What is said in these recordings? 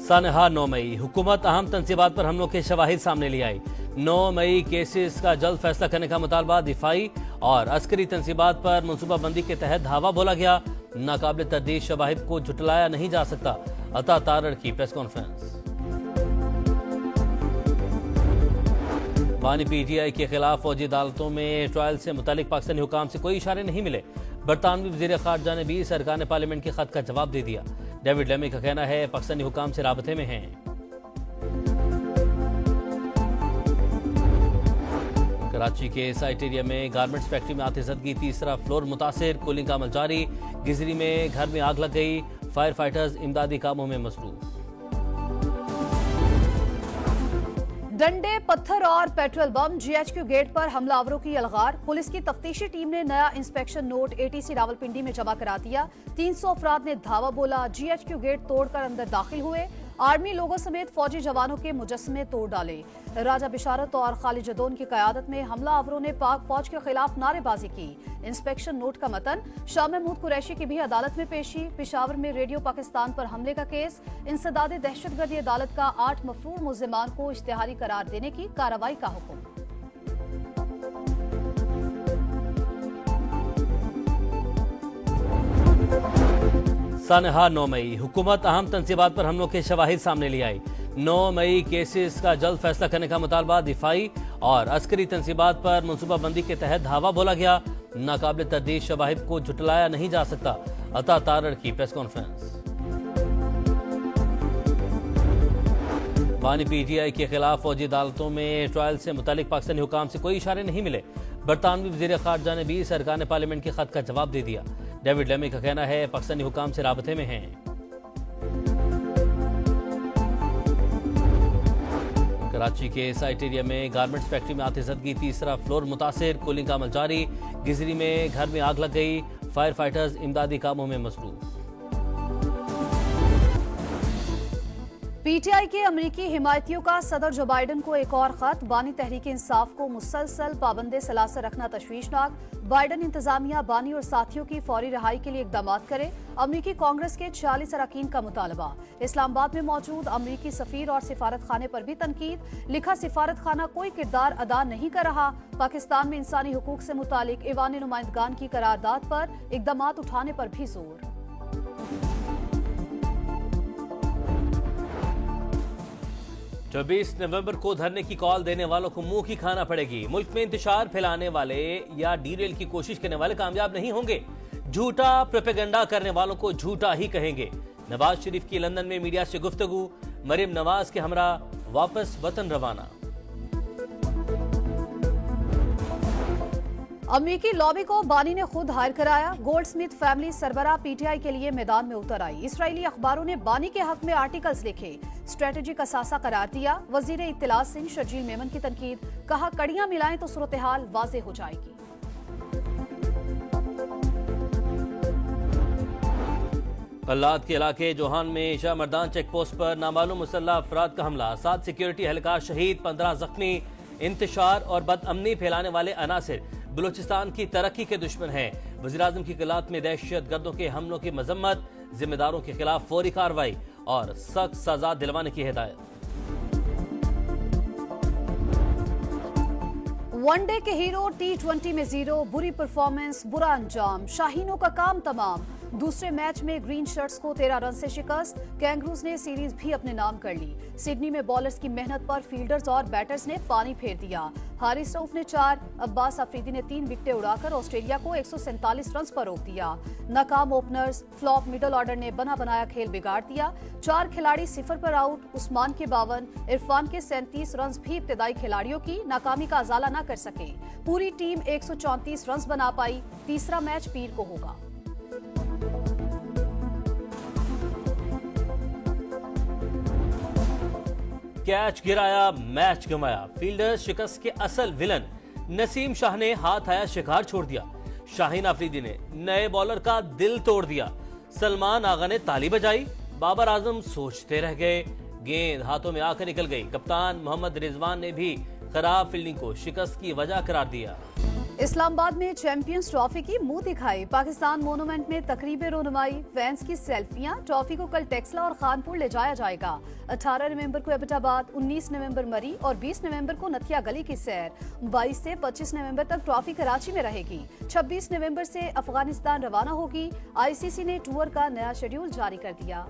सानहा 9 मई हुकूमत अहम तंसीबात पर हमलों के शवाहिद सामने ले आई। 9 मई केसेस का जल्द फैसला करने का मुतालबा दिफाई और अस्करी तंसीबात पर मनसूबाबंदी के तहत धावा बोला गया। नाकाबिल तर्दीद शवाहिद को झुटलाया नहीं जा सकता। अता तारड़ की प्रेस कॉन्फ्रेंस। बानी PTI के खिलाफ फौजी अदालतों में ट्रायल से मुतालिक पाकिस्तानी हुकाम से कोई इशारे नहीं मिले। बरतानवी वज़ीर ख़ारजा ने भी सरकार पार्लियामेंट के खत का जवाब दे दिया। डेविड लेमी का कहना है पाकिस्तानी हुकाम से राबते में हैं। कराची के साइट एरिया में गारमेंट्स फैक्ट्री में आतिशबाजी, तीसरा फ्लोर मुतासिर, कूलिंग का अमल जारी। गिजरी में घर में आग लग गई। फायर फाइटर्स इमदादी कामों में मसरूफ। डंडे, पत्थर और पेट्रोल बम, GHQ गेट पर हमलावरों की अलगार। पुलिस की तफ्तीशी टीम ने नया इंस्पेक्शन नोट ATC रावलपिंडी में जमा करा दिया। 300 अफराद ने धावा बोला। GHQ गेट तोड़कर अंदर दाखिल हुए। आर्मी लोगों समेत फौजी जवानों के मुजस्समे तोड़ डाले। राजा बिशारत और खालिद जदौन की क़यादत में हमलावरों ने पाक फौज के खिलाफ नारेबाजी की। इंस्पेक्शन नोट का मतन, शाह महमूद कुरैशी की भी अदालत में पेशी। पिशावर में रेडियो पाकिस्तान पर हमले का केस। इंसदाद दहशतगर्दी अदालत का 8 मफरूर मुल्जिमान को इश्तिहारी करार देने की कार्रवाई का हुक्म। सानहा 9 मई हुकूमत अहम तंसीबात पर हमलों के शवाहिद सामने ले आई। 9 मई केसेस का जल्द फैसला करने का मुतालबा दिफाई और अस्करी तंसीबात पर मनसूबाबंदी के तहत धावा बोला गया। नाकाबिल तर्दीद शवाहिद को झुटलाया नहीं जा सकता। अता तारड़ की प्रेस कॉन्फ्रेंस। बानी PTI के खिलाफ फौजी अदालतों में ट्रायल से मुतालिक पाकिस्तानी हुकाम से कोई इशारे नहीं मिले। बरतानवी वज़ीर ख़ारजा ने भी सरकार पार्लियामेंट के खत का जवाब दे दिया। डेविड लेमी का कहना है पाकिस्तानी हुकाम से राबते में हैं। कराची के साइट एरिया में गारमेंट्स फैक्ट्री में आतिशबाजी, तीसरा फ्लोर मुतासिर, कूलिंग का अमल जारी। गिजरी में घर में आग लग गई। फायर फाइटर्स इमदादी कामों में मसरूफ। PTI के अमरीकी हिमायतियों का सदर जो बाइडन को एक और खत। बानी तहरीक इंसाफ को मुसलसल पाबंदे सलासर रखना तशवीशनाक। बाइडन इंतजामिया बानी और साथियों की फौरी रिहाई के लिए इकदाम करे। अमरीकी कांग्रेस के 46 अरकान का मुतालबा। इस्लामाबाद में मौजूद अमरीकी सफीर और सिफारत खाने पर भी तनकीद। लिखा, सिफारत खाना कोई किरदार अदा नहीं कर रहा। पाकिस्तान में इंसानी हुकूक से मुतालिक ईवान नुमाइंदगान की करारदाद पर इकदाम उठाने पर भी जोर। 24 नवंबर को धरने की कॉल देने वालों को मुंह की खाना पड़ेगी। मुल्क में इंतशार फैलाने वाले या डीरेल की कोशिश करने वाले कामयाब नहीं होंगे। झूठा प्रोपेगेंडा करने वालों को झूठा ही कहेंगे। नवाज शरीफ की लंदन में मीडिया से गुफ्तगू। मरियम नवाज के हमरा वापस वतन रवाना। अमरीकी लॉबी को बानी ने खुद हायर कराया। गोल्ड स्मिथ फैमिली सरबराह PTI के लिए मैदान में उतर आई। इसराइली अखबारों ने बानी के हक में आर्टिकल्स लिखे, स्ट्रेटेजी का सासा करार दिया। वजीर इत्तलात सिंह शर्जील मेमन की तनकीद, कहा कड़ियां मिलाएं तो सूरत हाल वाजे हो जाएगी। कल्लाद के इलाके जोहान में शाह मर्दान चेक पोस्ट पर नामालूम मुसल्लह अफराद का हमला। 7 सिक्योरिटी एहलकार शहीद, 15 जख्मी। इंतशार और बदअमनी फैलाने वाले अनासिर बलूचिस्तान की तरक्की के दुश्मन हैं। वज़ीर-ए-आज़म की क़िलात में दहशत गर्दों के हमलों की मजम्मत। जिम्मेदारों के खिलाफ फौरी कार्रवाई और सख्त सजा दिलवाने की हिदायत। वनडे के हीरो T20 में जीरो। बुरी परफॉर्मेंस, बुरा अंजाम। शाहीनों का काम तमाम। दूसरे मैच में ग्रीन शर्ट्स को 13 रन से शिकस्त। कैंगरूज ने सीरीज भी अपने नाम कर ली। सिडनी में बॉलर्स की मेहनत पर फील्डर्स और बैटर्स ने पानी फेर दिया। हारिस रऊफ ने 4, अब्बास अफरीदी ने 3 विकेटें उड़ाकर ऑस्ट्रेलिया को 147 रन पर रोक दिया। नाकाम ओपनर्स, फ्लॉप मिडल ऑर्डर ने बना बनाया खेल बिगाड़ दिया। 4 खिलाड़ी 0 पर आउट। उस्मान के 52, इरफान के 37 रन भी इब्तदाई खिलाड़ियों की नाकामी का अजाला न कर सके। पूरी टीम 134 रन बना पाई। तीसरा मैच पीर को होगा। कैच गिराया, मैच गंवाया। फील्डर शिकस्त के असल विलन नसीम शाह ने हाथ आया शिकार छोड़ दिया। शाहीन अफरीदी ने नए बॉलर का दिल तोड़ दिया। सलमान आगा ने ताली बजाई। बाबर आजम सोचते रह गए। गेंद हाथों में आकर निकल गई। कप्तान मोहम्मद रिजवान ने भी खराब फील्डिंग को शिकस्त की वजह करार दिया। اسلام آباد میں چیمپئنز ٹرافی کی منہ دکھائی، پاکستان مونومنٹ میں تقریب رونمائی، فینس کی سیلفیاں، ٹرافی کو کل ٹیکسلا اور خانپور لے جایا جائے گا۔ 18 نومبر کو ایبٹ آباد، 19 نومبر مری اور 20 نومبر کو نتھیا گلی کی سیر۔ 22 سے 25 نومبر تک ٹرافی کراچی میں رہے گی۔ 26 نومبر سے افغانستان روانہ ہوگی۔ ICC نے ٹور کا نیا شیڈول جاری کر دیا۔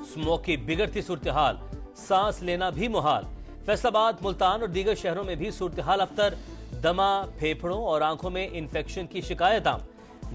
اسموگ کی بگڑتی صورتحال، سانس لینا بھی محال۔ فیصل آباد، ملتان اور دیگر شہروں میں بھی صورتحال ابتر، دمہ، پھیپھڑوں اور آنکھوں میں انفیکشن کی شکایت عام۔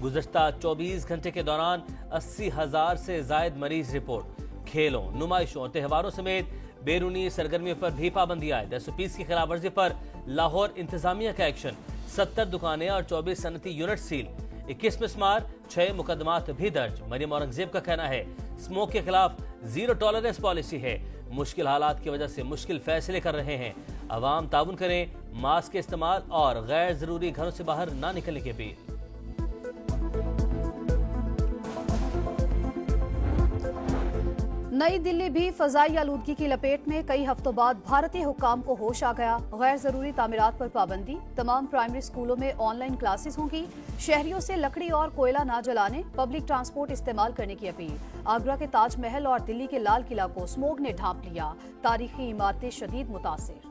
گزشتہ 24 گھنٹے کے دوران 80,000 سے زائد مریض رپورٹ۔ کھیلوں، نمائشوں اور تہواروں سمیت بیرونی سرگرمیوں پر بھی پابندی عائد۔ SOPs کی خلاف ورزی پر لاہور انتظامیہ کا ایکشن، 70 دکانیں اور 24 صنعتی یونٹ سیل۔ 21 مسمار، 6 مقدمات بھی درج۔ مریم اورنگزیب کا کہنا ہے اسموگ کے خلاف زیرو ٹالرنس پالیسی ہے، مشکل حالات کی وجہ سے مشکل فیصلے کر رہے ہیں۔ عوام تعاون کریں، ماسک کے استعمال اور غیر ضروری گھروں سے باہر نہ نکلنے کی اپیل۔ نئی دلی بھی فضائی آلودگی کی لپیٹ میں، کئی ہفتوں بعد بھارتی حکام کو ہوش آ گیا۔ غیر ضروری تعمیرات پر پابندی، تمام پرائمری اسکولوں میں آن لائن کلاسز ہوں گی۔ شہریوں سے لکڑی اور کوئلہ نہ جلانے، پبلک ٹرانسپورٹ استعمال کرنے کی اپیل۔ آگرہ کے تاج محل اور دلی کے لال قلعہ کو اسموگ نے ڈھانپ لیا، تاریخی عمارتیں شدید متاثر۔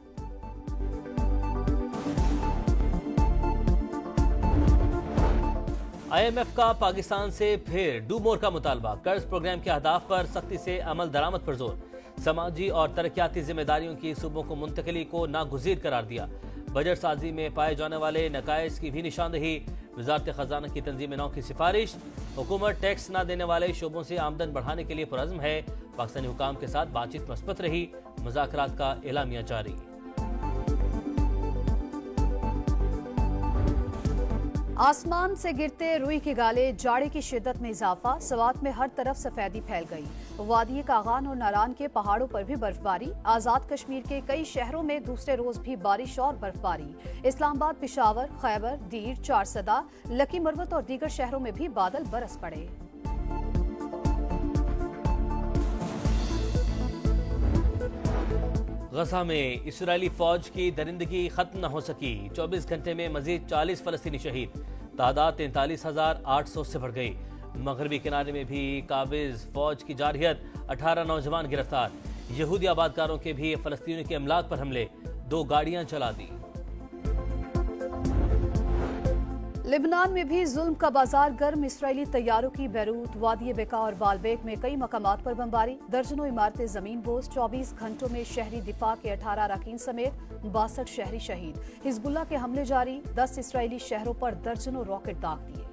IMF کا پاکستان سے پھر ڈو مور کا مطالبہ، قرض پروگرام کے اہداف پر سختی سے عمل درآمد پر زور۔ سماجی اور ترقیاتی ذمہ داریوں کی صوبوں کو منتقلی کو ناگزیر قرار دیا۔ بجٹ سازی میں پائے جانے والے نقائص کی بھی نشاندہی۔ وزارت خزانہ کی تنظیم نو کی سفارش، حکومت ٹیکس نہ دینے والے شعبوں سے آمدن بڑھانے کے لیے پرعزم ہے۔ پاکستانی حکام کے ساتھ بات چیت مثبت رہی، مذاکرات کا اعلامیہ جاری۔ آسمان سے گرتے روئی کے گالے، جاڑے کی شدت میں اضافہ، سوات میں ہر طرف سفیدی پھیل گئی۔ وادی کاغان اور ناران کے پہاڑوں پر بھی برف باری۔ آزاد کشمیر کے کئی شہروں میں دوسرے روز بھی بارش اور برف باری۔ اسلام آباد، پشاور، خیبر، دیر، چارسدہ، لکی مروت اور دیگر شہروں میں بھی بادل برس پڑے۔ غزہ میں اسرائیلی فوج کی درندگی ختم نہ ہو سکی، 24 گھنٹے میں مزید 40 فلسطینی شہید، تعداد 43,800 سے بڑھ گئی۔ مغربی کنارے میں بھی قابض فوج کی جارحیت، 18 نوجوان گرفتار۔ یہودی آبادکاروں کے بھی فلسطینیوں کے املاک پر حملے، 2 گاڑیاں چلا دی۔ لبنان میں بھی ظلم کا بازار گرم، اسرائیلی طیاروں کی بیروت، وادی بقا اور بالبیک میں کئی مقامات پر بمباری، درجنوں عمارتیں زمین بوس۔ 24 گھنٹوں میں شہری دفاع کے 18 اراکین سمیت 62 شہری شہید۔ حزب اللہ کے حملے جاری، 10 اسرائیلی شہروں پر درجنوں راکٹ داغ دیے۔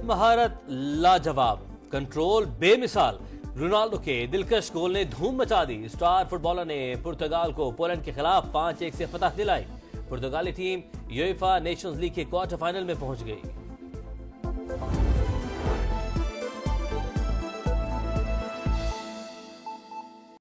مہارت لاجواب، کنٹرول بے مثال، رونالڈو کے دلکش گول نے دھوم مچا دی۔ اسٹار فٹ بالر نے پرتگال کو پولینڈ کے خلاف 5-1 سے فتح دلائی۔ پرتگالی ٹیم یویفا نیشنز لیگ کے کوارٹر فائنل میں پہنچ گئی۔